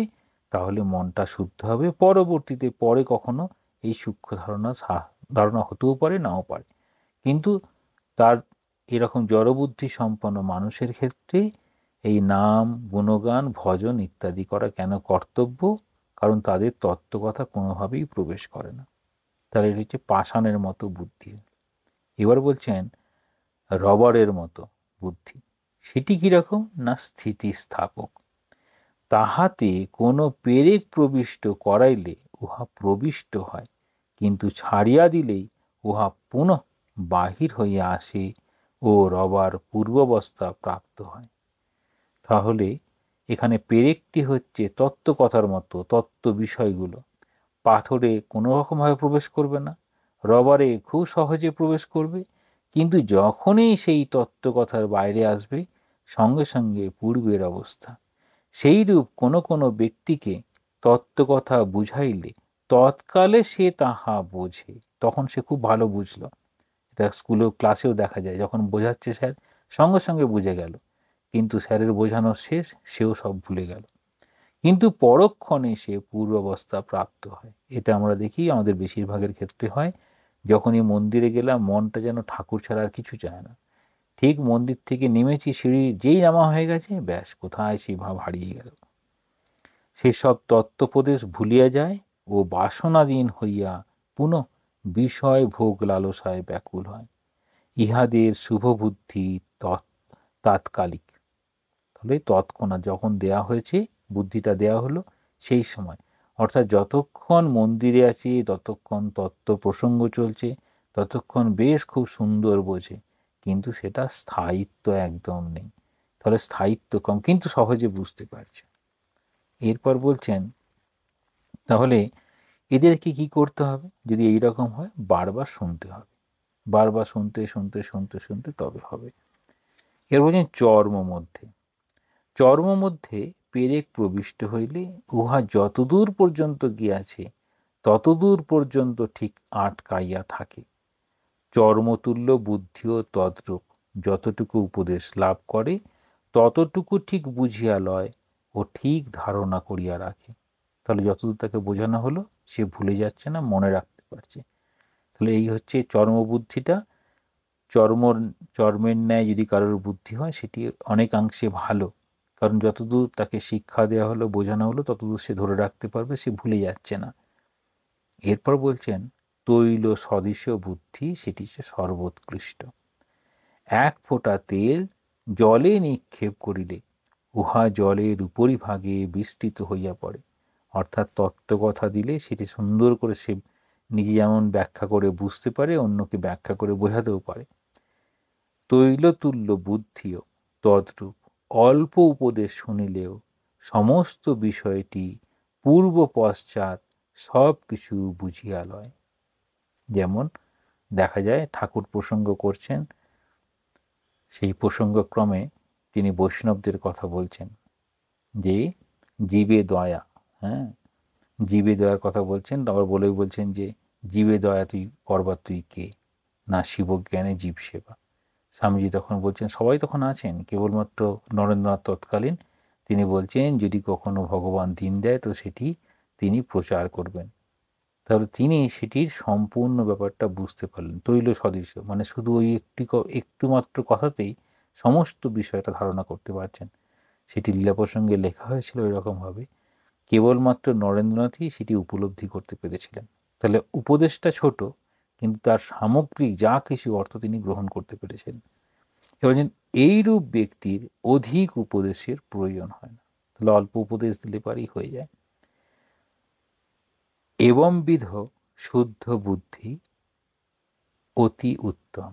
তাহলে মনটা শুদ্ধ হবে। পরবর্তীতে পরে কখনো এই সূক্ষ্ম ধারণা হতেও পারে, নাও পারে। কিন্তু তার এরকম জড়বুদ্ধি সম্পন্ন মানুষের ক্ষেত্রে এই নাম, গুণগান, ভজন ইত্যাদি করা কেন কর্তব্য? কারণ তাদের তত্ত্বকথা কোনোভাবেই প্রবেশ করে না। তাহলে এটা হচ্ছে পাষাণের মতো বুদ্ধি। এবার বলছেন রবারের মতো বুদ্ধি। সেটি কীরকম না স্থিতিস্থাপক। তাহাতে কোনো পেরেক প্রবিষ্ট করাইলে উহা প্রবিষ্ট হয়, কিন্তু ছাড়িয়া দিলেই উহা পুনঃ বাহির হইয়া আসে ও রবার পূর্বাবস্থা প্রাপ্ত হয়। তাহলে এখানে পেরেকটি হচ্ছে তত্ত্বকথার মতো, তত্ত্ব বিষয়গুলো পাথরে কোনো রকমভাবে প্রবেশ করবে না, রবারে খুব সহজে প্রবেশ করবে, কিন্তু যখনই সেই তত্ত্বকথার বাইরে আসবে সঙ্গে সঙ্গে পূর্বের অবস্থা। সেইরূপ কোনো কোনো ব্যক্তিকে তত্ত্বকথা বুঝাইলে তৎকালে সে তাহা বোঝে, তখন সে খুব ভালো বুঝলো। এটা স্কুলেও ক্লাসেও দেখা যায়, যখন বোঝাচ্ছে স্যার সঙ্গে সঙ্গে বুঝে গেল, কিন্তু স্যারের বোঝানো শেষ, সেও সব ভুলে গেল। কিন্তু পরক্ষণে সে পূর্বাবস্থা প্রাপ্ত হয়। এটা আমরা দেখি আমাদের বেশিরভাগের ক্ষেত্রে হয়। যখনই মন্দিরে গেলাম মনটা যেন ঠাকুর ছাড়া আর কিছু চায় না। ঠিক মন্দির থেকে নেমেছি, সিঁড়ি যেই নামা হয়ে গেছে, ব্যাস কোথায় সেই ভাব হারিয়ে গেল। সেসব তত্ত্বোপদেশ ভুলিয়া যায় ও বাসনাধীন হইয়া পুনঃ বিষয় ভোগ লালসায় ব্যাকুল হয়। ইহাদের শুভবুদ্ধি তাৎকালিক। তাহলে তৎক্ষণাৎ যখন দেয়া হয়েছে, বুদ্ধিটা দেয়া হলো সেই সময়, অর্থাৎ যতক্ষণ মন্দিরে আছি ততক্ষণ তত্ত্ব প্রসঙ্গ চলছে, ততক্ষণ বেশ খুব সুন্দর বোঝে, কিন্তু সেটা স্থায়িত্ব একদম নেই। তাহলে স্থায়িত্ব কম, কিন্তু সহজে বুঝতে পারছে। এরপর বলছেন তাহলে এদেরকে কি করতে হবে? যদি এই রকম হয়, বারবার শুনতে হবে, বারবার শুনতে শুনতে শুনতে শুনতে তবে হবে। এর বলছেন চর্ম মধ্যে। চর্ম মধ্যে পেরেক প্রবিষ্ট হইলে উহা যতদূর পর্যন্ত গিয়াছে ততদূর পর্যন্ত ঠিক আটকাইয়া থাকে। চর্মতুল্য বুদ্ধিও তদ্রূপ, যতটুকু উপদেশ লাভ করে ততটুকু ঠিক বুঝিয়া লয় ও ঠিক ধারণা করিয়া রাখে। তাহলে যতদূর তাকে বোঝানো হলো সে ভুলে যাচ্ছে না, মনে রাখতে পারছে। তাহলে এই হচ্ছে চর্মবুদ্ধিটা। চর্মের ন্যায় যদি কারোর বুদ্ধি হয়, সেটি অনেকাংশে ভালো, কারণ যতদূর তাকে শিক্ষা দেওয়া হলো, বোঝানো হলো, ততদূর সে ধরে রাখতে পারবে, সে ভুলে যাচ্ছে না। এরপর বলছেন তৈল সদৃশ বুদ্ধি সেটি হচ্ছে সর্বোৎকৃষ্ট। এক ফোঁটা তেল জলে নিক্ষেপ করিলে উহা জলের উপরিভাগে বিস্তৃত হইয়া পড়ে। অর্থাৎ তত্ত্বকথা দিলে সেটি সুন্দর করে সে নিজে যেমন ব্যাখ্যা করে বুঝতে পারে, অন্যকে ব্যাখ্যা করে বোঝাতেও পারে। তৈলতুল্য বুদ্ধিও তদ্রূপ। অল্প উপদেশ শুনিলেও সমস্ত বিষয়টি পূর্ব পশ্চাৎ সব কিছু বুঝিয়া লয়। যেমন দেখা যায় ঠাকুর প্রসঙ্গ করছেন, সেই প্রসঙ্গক্রমে তিনি বৈষ্ণবদের কথা বলছেন যে জীবে দয়া, হ্যাঁ, জীবে দয়ার কথা বলছেন। আবার বলেই বলছেন যে জীবে দয়া তুই করবার তুই কে, না শিবজ্ঞানে জীব সেবা। স্বামীজি তখন বলছেন, সবাই তখন আছেন, কেবলমাত্র নরেন্দ্রনাথ তৎকালীন, তিনি বলছেন যদি কখনো ভগবান দিন দেয় তো সেটি তিনি প্রচার করবেন। তাহলে তিনি সেটির সম্পূর্ণ ব্যাপারটা বুঝতে পারলেন। তৈল সদৃশ্য মানে শুধু ওই একটু মাত্র কথাতেই সমস্ত বিষয়টা ধারণা করতে পারছেন। সেটি লীলা প্রসঙ্গে লেখা হয়েছিল এরকমভাবে, কেবলমাত্র নরেন্দ্রনাথই সেটি উপলব্ধি করতে পেরেছিলেন। তাহলে উপদেশটা ছোট, কিন্তু তার সামগ্রিক যা কিছু অর্থ তিনি গ্রহণ করতে পেরেছেন। এবার এইরূপ ব্যক্তির অধিক উপদেশের প্রয়োজন হয় না, তাহলে অল্প উপদেশ দিলে পারেই হয়ে যায়। এবংবিধ শুদ্ধ বুদ্ধি অতি উত্তম,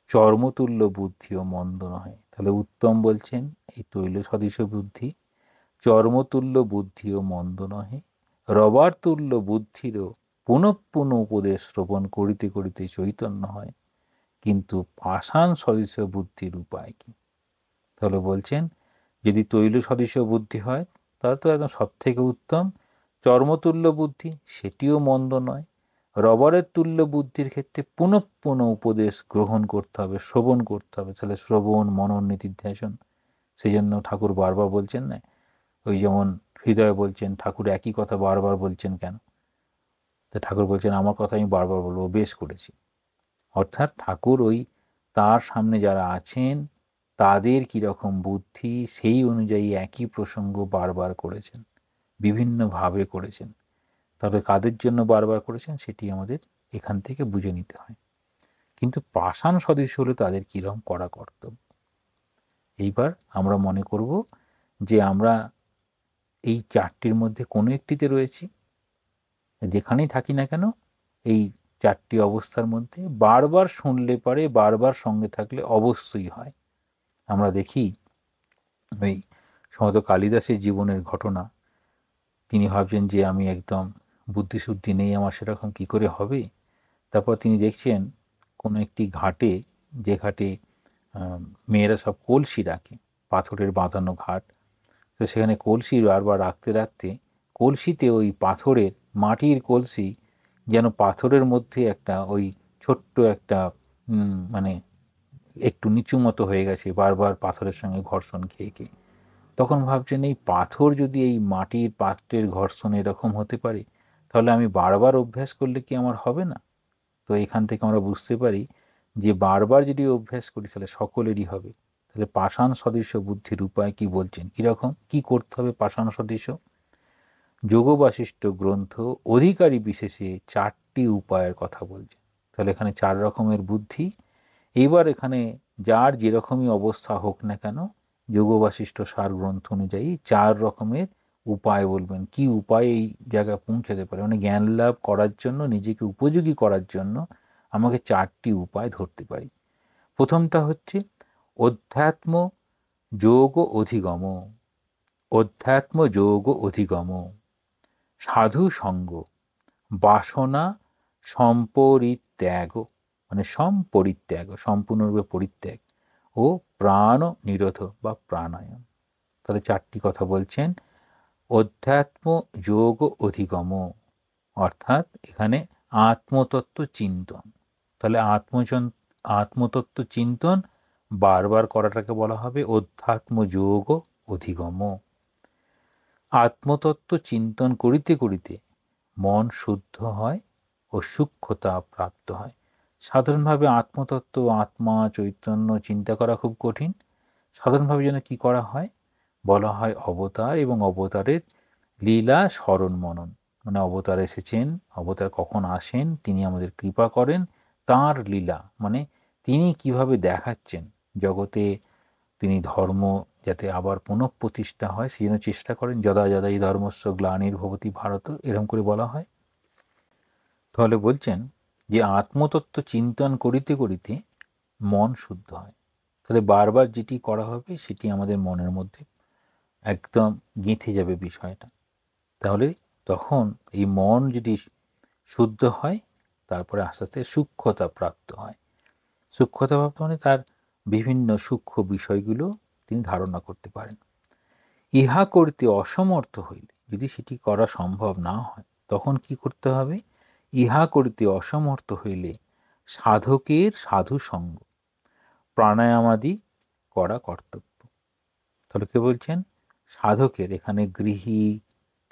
চর্মতুল্য বুদ্ধিও মন্দ নহে। তাহলে উত্তম বলছেন এই তৈল সদৃশ বুদ্ধি, চর্মতুল্য বুদ্ধিও মন্দ নহে, রবার তুল্য বুদ্ধিরও পুনঃ পুনঃ উপদেশ শ্রবণ করিতে করিতে চৈতন্য হয়, কিন্তু পাষাণ সদৃশ বুদ্ধির উপায় কি? তাহলে বলছেন যদি তৈল সদৃশ বুদ্ধি হয় তাহলে তো একদম সব থেকে উত্তম। চর্মতুল্য বুদ্ধি সেটিও মন্দ নয়। রবারের তুল্য বুদ্ধির ক্ষেত্রে পুনঃ পুনঃ উপদেশ গ্রহণ করতে হবে, শ্রবণ করতে হবে। তাহলে শ্রবণ, মনন, নিধিধ্যাসন, সেই জন্য ঠাকুর বারবার বলছেন না, ওই যেমন হৃদয়ে বলছেন ঠাকুর একই কথা বারবার বলছেন কেন? তা ঠাকুর বলছেন আমার কথা আমি বারবার বলবো, বেশ করেছি। অর্থাৎ ঠাকুর ওই তার সামনে যারা আছেন তাদের কীরকম বুদ্ধি সেই অনুযায়ী একই প্রসঙ্গ বারবার করেছেন, বিভিন্নভাবে করেছেন। তবে কাদের জন্য বারবার করেছেন সেটি আমাদের এখান থেকে বুঝে নিতে হয়। কিন্তু পাষাণ সদৃশ হলে তাদের কীরকম করা কর্তব্য। এইবার আমরা মনে করব যে আমরা এই চারটির মধ্যে কোনো একটিতে রয়েছি, যেখানেই থাকি না কেন এই চারটি অবস্থার মধ্যে বারবার শুনলে পারে, বারবার সঙ্গে থাকলে অবশ্যই হয়। আমরা দেখি ওই সমত কালিদাসের জীবনের ঘটনা, তিনি ভাবছেন যে আমি একদম বুদ্ধিশুদ্ধি নেই, আমার সেরকম কি করে হবে। তারপর তিনি দেখছেন কোনো একটি ঘাটে, যে ঘাটে মেয়েরা সব কলসি রাখে, পাথরের বাঁধানো ঘাট, তো সেখানে কলসি বারবার রাখতে রাখতে কলসিতে ওই পাথরের, মাটির কলসি যেন পাথরের মধ্যে একটা ওই ছোট্ট একটা মানে একটু নিচু মতো হয়ে গেছে, বারবার পাথরের সঙ্গে ঘর্ষণ খেয়ে খেয়ে। তখন ভাবছেন এই পাথর যদি এই মাটির পাত্রের ঘর্ষণ এরকম হতে পারে, তাহলে আমি বারবার অভ্যাস করলে কি আমার হবে না? তো এখান থেকে আমরা বুঝতে পারি যে বারবার যদি অভ্যাস করি তাহলে সকলেরই হবে। তাহলে পাষাণ সদৃশ বুদ্ধির উপায় কি বলছেন, কীরকম কি করতে হবে পাষাণ সদৃশ? যোগ বাশিষ্ঠ গ্রন্থ অধিকারী বিশেষে চারটি উপায়ের কথা বলছেন। তাহলে এখানে 4 রকমের বুদ্ধি। এইবার এখানে যার যেরকমই অবস্থা হোক না কেন, যোগ বাশিষ্ঠ সার গ্রন্থ অনুযায়ী 4 রকমের উপায় বলবেন, কি উপায় এই জায়গায় পৌঁছাতে পারে, মানে জ্ঞান লাভ করার জন্য, নিজেকে উপযোগী করার জন্য আমাকে 4টি উপায় ধরতে পারি। প্রথমটা হচ্ছে অধ্যাত্ম যোগ অধিগম, অধ্যাত্ম যোগ অধিগম, সাধু সঙ্গ, বাসনা সম্পরিত্যাগ, মানে সম্পরিত্যাগ, সম্পূর্ণরূপে পরিত্যাগ, ও প্রাণ নিরোধ বা প্রাণায়াম। তাহলে 4টি কথা বলছেন। অধ্যাত্ম যোগ অধিগম অর্থাৎ এখানে আত্মতত্ত্ব চিন্তন। তাহলে আত্মতত্ত্ব চিন্তন বারবার করাটাকে বলা হবে অধ্যাত্ম যোগ অধিগম। আত্মতত্ত্ব চিন্তন করিতে করিতে মন শুদ্ধ হয় ও সূক্ষ্মতা প্রাপ্ত হয়। সাধারণভাবে আত্মতত্ত্ব, আত্মা, চৈতন্য চিন্তা করা খুব কঠিন। সাধারণভাবে যেন কি করা হয়, বলা হয় অবতার এবং অবতারের লীলা স্মরণ মনন। মানে অবতার এসেছেন, অবতার কখন আসেন, তিনি আমাদের কৃপা করেন, তাঁর লীলা মানে তিনি কিভাবে দেখাচ্ছেন জগতে, তিনি ধর্ম যাতে আবার পুনঃপ্রতিষ্ঠা হয় সেই জন্য চেষ্টা করেন। যদা যদা এই ধর্মস্য গ্লানির্ভবতি ভারত, এরকম করে বলা হয়। তাহলে বলছেন যে আত্মতত্ত্ব চিন্তন করিতে করিতে মন শুদ্ধ হয়। তাহলে বারবার যেটি করা হবে সেটি আমাদের মনের মধ্যে একদম গেঁথে যাবে বিষয়টা। তাহলে তখন এই মন যদি শুদ্ধ হয়, তারপরে আস্তে আস্তে সূক্ষ্মতা প্রাপ্ত হয়। সূক্ষ্মতা প্রাপ্ত মানে তার বিভিন্ন সূক্ষ্ম বিষয়গুলো তিনি ধারণা করতে পারেন। ইহা করতে অসমর্থ হইলে, যদি সেটি করা সম্ভব না হয়, তখন কি করতে হবে? ইহা করতে অসমর্থ হইলে সাধকের সাধু সঙ্গ প্রাণায়ামাদি করা কর্তব্য। তাহলে কে বলছেন? সাধকের, এখানে গৃহী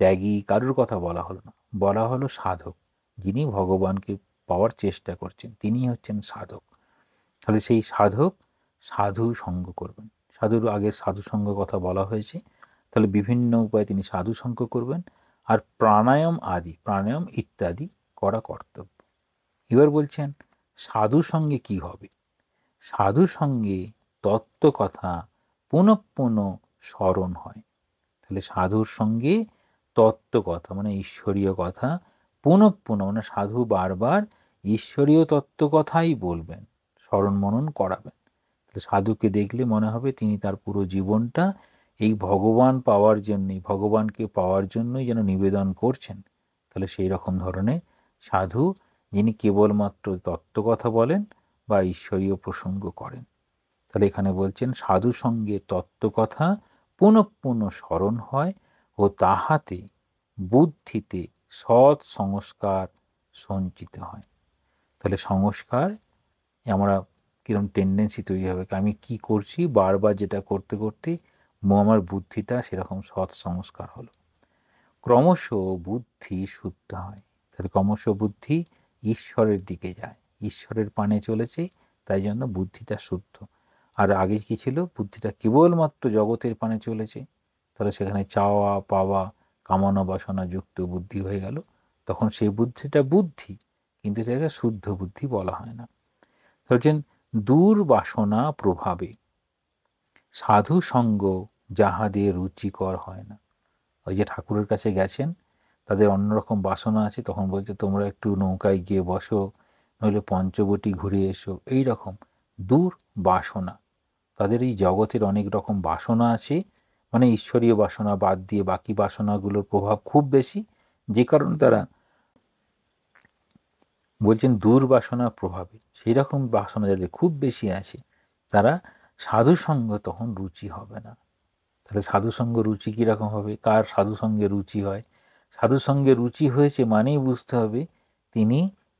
ত্যাগী কারুর কথা বলা হলো না, বলা হলো সাধক, যিনি ভগবানকে পাওয়ার চেষ্টা করছেন তিনি হচ্ছেন সাধক। তাহলে সেই সাধক সাধু সঙ্গ করবেন। সাধুর আগে সাধু সঙ্গ কথা বলা হয়েছে, তাহলে বিভিন্ন উপায়ে তিনি সাধু সঙ্গ করবেন। আর প্রাণায়াম ইত্যাদি করা কর্তব্য। এবার বলছেন সাধু সঙ্গে কি হবে? সাধু সঙ্গে তত্ত্ব কথা পুনঃ পুনঃ স্মরণ হয়। তাহলে সাধুর সঙ্গে তত্ত্ব কথা মানে ঈশ্বরীয় কথা পুনঃ পুনঃ মানে সাধু বারবার ঈশ্বরীয় তত্ত্ব কথাই বলবেন, স্মরণ মনন করাবেন। তাহলে সাধুকে দেখলে মনে হবে তিনি তার পুরো জীবনটা এই ভগবান পাওয়ার জন্যই, ভগবানকে পাওয়ার জন্যই যেন নিবেদন করছেন। তাহলে সেই রকম ধরনের সাধু, যিনি কেবলমাত্র তত্ত্ব কথা বলেন বা ঈশ্বরীয় প্রসঙ্গ করেন। তাহলে এখানে বলছেন সাধু সঙ্গে তত্ত্বকথা পুনঃ পুনঃ স্মরণ হয় ও তাহাতে বুদ্ধিতে সৎ সংস্কার সঞ্চিত হয়। তাহলে সংস্কার আমরা কিরকম টেন্ডেন্সি তৈরি হবে, আমি কি করছি বারবার যেটা করতে করতে আমার বুদ্ধিটা সেরকম সৎ সংস্কার হলো। ক্রমশ বুদ্ধি শুদ্ধ হয়। তাহলে ক্রমশ বুদ্ধি ঈশ্বরের দিকে যায়, ঈশ্বরের পানে চলেছে, তাই জন্য বুদ্ধিটা শুদ্ধ। আর আগে কি ছিল? বুদ্ধিটা কেবলমাত্র জগতের পানে চলেছে, তাহলে সেখানে চাওয়া পাওয়া কামনা বাসনা যুক্ত বুদ্ধি হয়ে গেল। তখন সেই বুদ্ধিটা বুদ্ধি, কিন্তু এটাকে শুদ্ধ বুদ্ধি বলা হয় না। বলছেন দুর্বাসনা প্রভাবে সাধু সঙ্গ যাহাদের রুচিকর হয় না। ওই যে ঠাকুরের কাছে গেছেন, তাদের অন্যরকম বাসনা আছে, তখন বলছে তোমরা একটু নৌকায় গিয়ে বসো, নইলে পঞ্চবটি ঘুরে এসো। এই রকম দূর বাসনা, তাদের এই জগতের অনেক রকম বাসনা আছে, মানে ঈশ্বরীয় বাসনা বাদ দিয়ে বাকি বাসনাগুলোর প্রভাব খুব বেশি, যে কারণে তারা বলছেন দুর্বাসনা প্রভাবে, সেই রকম বাসনা যাদের খুব বেশি আছে তারা সাধুসঙ্গ তখন রুচি হবে না। তাহলে সাধুসঙ্গ রুচি কীরকম হবে? কার সাধুসঙ্গে রুচি হয়? সাধুসঙ্গে রুচি হয়েছে মানেই বুঝতে হবে তিনি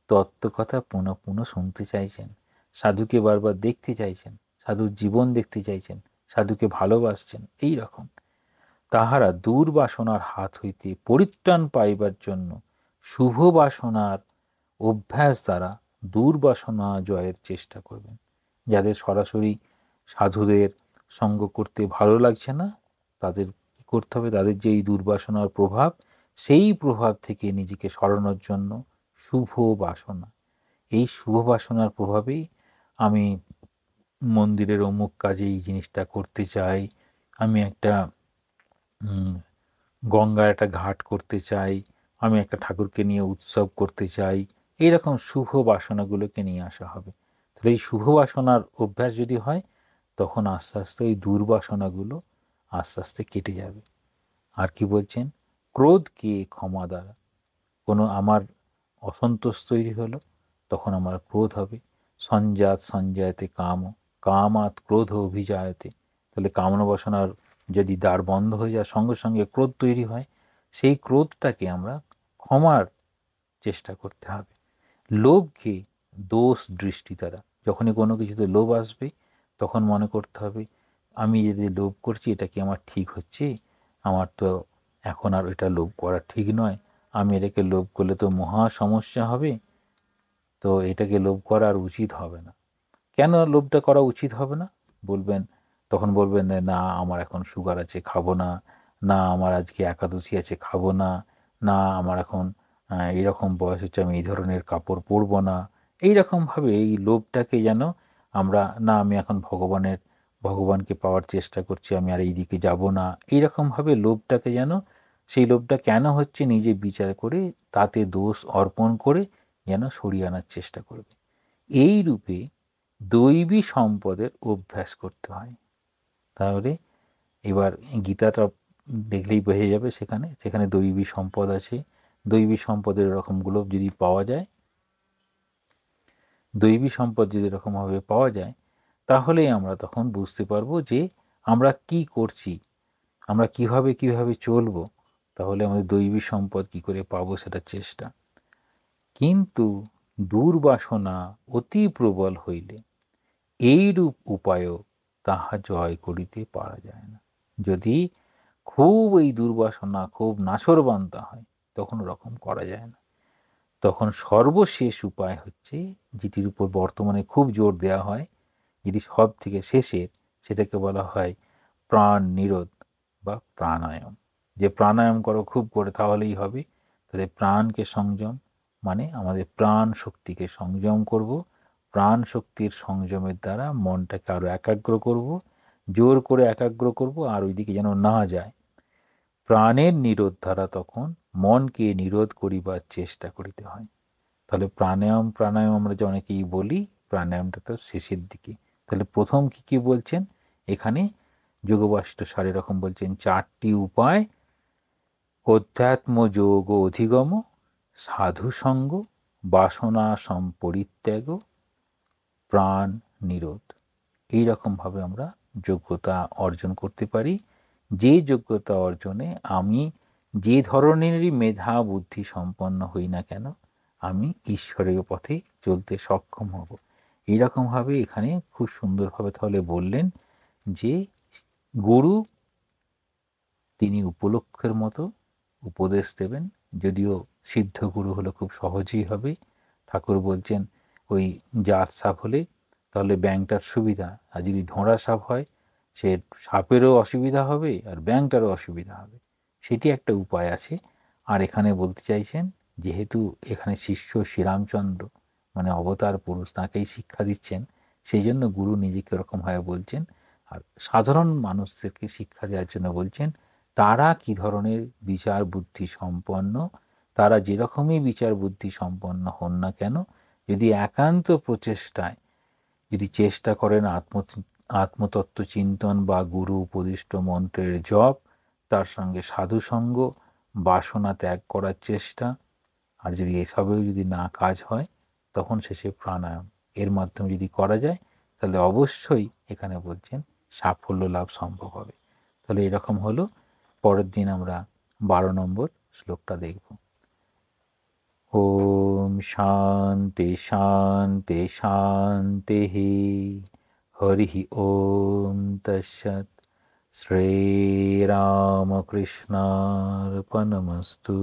তত্ত্বকথা পুনঃ পুনঃ শুনতে চাইছেন, সাধুকে বারবার দেখতে চাইছেন, সাধুর জীবন দেখতে চাইছেন, সাধুকে ভালোবাসছেন। এই রকম তাহারা দুর্বাসনার হাত হইতে পরিত্রাণ পাইবার জন্য শুভ বাসনার অভ্যাস দ্বারা দুর্বাসনা জয়ের চেষ্টা করবেন। যাদের সরাসরি সাধুদের সঙ্গ করতে ভালো লাগছে না, তাদের কী করতে হবে? তাদের যে এই দুর্বাসনার প্রভাব, সেই প্রভাব থেকে নিজেকে সরানোর জন্য শুভ বাসনা, এই শুভ বাসনার প্রভাবেই আমি মন্দিরের অমুক কাজে এই জিনিসটা করতে চাই, আমি একটা গঙ্গার একটা ঘাট করতে চাই, আমি একটা ঠাকুরকে নিয়ে উৎসব করতে চাই, এইরকম শুভ বাসনাগুলোকে নিয়ে আসা হবে। তাহলে এই শুভ বাসনার অভ্যাস যদি হয়, তখন আস্তে আস্তে ওই দুর্বাসনাগুলো আস্তে আস্তে কেটে যাবে। আর কি বলছেন? ক্রোধকে ক্ষমা দ্বারা, কোনো আমার অসন্তোষ তৈরি হলো, তখন আমার ক্রোধ হবে। সঞ্জায়তে কামাৎ ক্রোধ অভিজায়তে, তাহলে কামনা বাসনার যদি দ্বার বন্ধ হয়ে যায়, সঙ্গে সঙ্গে ক্রোধ তৈরি হয়। সেই ক্রোধটাকে আমরা ক্ষমার চেষ্টা করতে হবে। লোভকে দোষ দৃষ্টি দ্বারা, যখনই কোনো কিছুতে লোভ আসবে তখন মনে করতে হবে আমি যদি লোভ করছি এটা কি আমার ঠিক হচ্ছে? আমার তো এখন আর এটা লোভ করা ঠিক নয়, আমি এটাকে লোভ করলে তো মহা সমস্যা হবে, তো এটাকে লোভ করা আর উচিত হবে না। কেন লোভটা করা উচিত হবে না? তখন বলবেন না আমার এখন সুগার আছে খাবো না, না আমার আজকে একাদশী আছে খাবো না, না আমার এখন এরকম বয়স হচ্ছে, আমি এই ধরনের কাপড় পরবো না, এইরকমভাবে এই লোভটাকে যেন আমরা, না আমি এখন ভগবানকে পাওয়ার চেষ্টা করছি, আমি আর এই দিকে যাব না, এইরকমভাবে লোভটাকে যেন, সেই লোভটা কেন হচ্ছে নিজে বিচার করে তাতে দোষ অর্পণ করে যেন সরিয়ে আনার চেষ্টা করবে। এই রূপে দৈবী সম্পদের অভ্যাস করতে হয়। তাহলে এবার গীতাটা দেখলেই বোঝা যাবে, সেখানে সেখানে দৈবী সম্পদ আছে। দৈবী সম্পদের এরকমগুলো যদি পাওয়া যায়, দৈবী সম্পদ যদি এরকমভাবে পাওয়া যায়, তাহলেই আমরা তখন বুঝতে পারবো যে আমরা কি করছি, আমরা কিভাবে কিভাবে চলবো, তাহলে আমাদের দৈবী সম্পদ কি করে পাবো সেটা চেষ্টা। কিন্তু দুর্বাসনা অতি প্রবল হইলে এইরূপ উপায়ও তাহা জয় করিতে পারা যায় না। যদি খুব এই দুর্বাসনা খুব নাছোড়বান্দা হয়, তখন ওরকম করা যায় না। তখন সর্বশেষ উপায় হচ্ছে, যেটির উপর বর্তমানে খুব জোর দেওয়া হয়, যেটি সব থেকে শেষের, সেটাকে বলা হয় প্রাণ নিরোধ বা প্রাণায়াম। যে প্রাণায়াম করো খুব করে তাহলেই হবে, তাহলে প্রাণকে সংযম, মানে আমাদের প্রাণ শক্তিকে সংযম করব, প্রাণ শক্তির সংযমের দ্বারা মনটাকে আরও একাগ্র করব, জোর করে একাগ্র করব, আর ওইদিকে যেন না যায়। প্রাণের নিরোধ দ্বারা তখন মনকে নিরোধ করিবার চেষ্টা করিতে হয়। তাহলে প্রাণায়াম আমরা যে অনেকেই বলি, প্রাণায়ামটা তো শেষের দিকে। তাহলে প্রথম কি কি বলছেন এখানে যোগবাসিষ্ঠ সার এরকম বলছেন, 4টি উপায়: অধ্যাত্ম যোগ অধিগম, সাধুসঙ্গ, বাসনা সম্পরিত্যাগ, প্রাণ নিরোধ। এইরকমভাবে আমরা যোগ্যতা অর্জন করতে পারি। যে যোগ্যতা অর্জনে আমি যে ধরনেরই মেধা বুদ্ধি সম্পন্ন হই না কেন, আমি ঈশ্বরের পথে চলতে সক্ষম হব। এইরকমভাবে এখানে খুব সুন্দরভাবে তাহলে বললেন যে গুরু তিনি উপলক্ষের মতো উপদেশ দেবেন। যদিও সিদ্ধ গুরু হলে খুব সহজেই হবে। ঠাকুর বলছেন ওই জাত সাপ হলে তাহলে ব্যাঙটার সুবিধা, আর যদি ঢোঁড়া সাপ হয় সে সাপেরও অসুবিধা হবে আর ব্যাঙটারও অসুবিধা হবে। সেটি একটা উপায় আছে। আর এখানে বলতে চাইছেন, যেহেতু এখানে শিষ্য শ্রীরামচন্দ্র মানে অবতার পুরুষ, তাঁকেই শিক্ষা দিচ্ছেন, সেই জন্য গুরু নিজেকে ওরকমভাবে বলছেন। আর সাধারণ মানুষদেরকে শিক্ষা দেওয়ার জন্য বলছেন, তারা কি ধরনের বিচার বুদ্ধি সম্পন্ন, তারা যেরকমই বিচার বুদ্ধি সম্পন্ন হন না কেন, যদি একান্ত প্রচেষ্টায় যদি চেষ্টা করেন আত্মতত্ত্ব চিন্তন বা গুরু উপদিষ্ট মন্ত্রের জপ, তার সঙ্গে সাধুসঙ্গ, বাসনা ত্যাগ করার চেষ্টা, আর যদি এসবেও যদি না কাজ হয়, তখন শেষে প্রাণায়াম, এর মাধ্যমে যদি করা যায়, তাহলে অবশ্যই এখানে বলছেন সাফল্য লাভ সম্ভব হবে। তাহলে এরকম হলো। পরের দিন আমরা 12 নম্বর শ্লোকটা দেখব। ওম শান্তি শান্তি শান্তি। হরি ওম তৎসৎ। শ্রীরামকৃষ্ণার্পণমস্তু।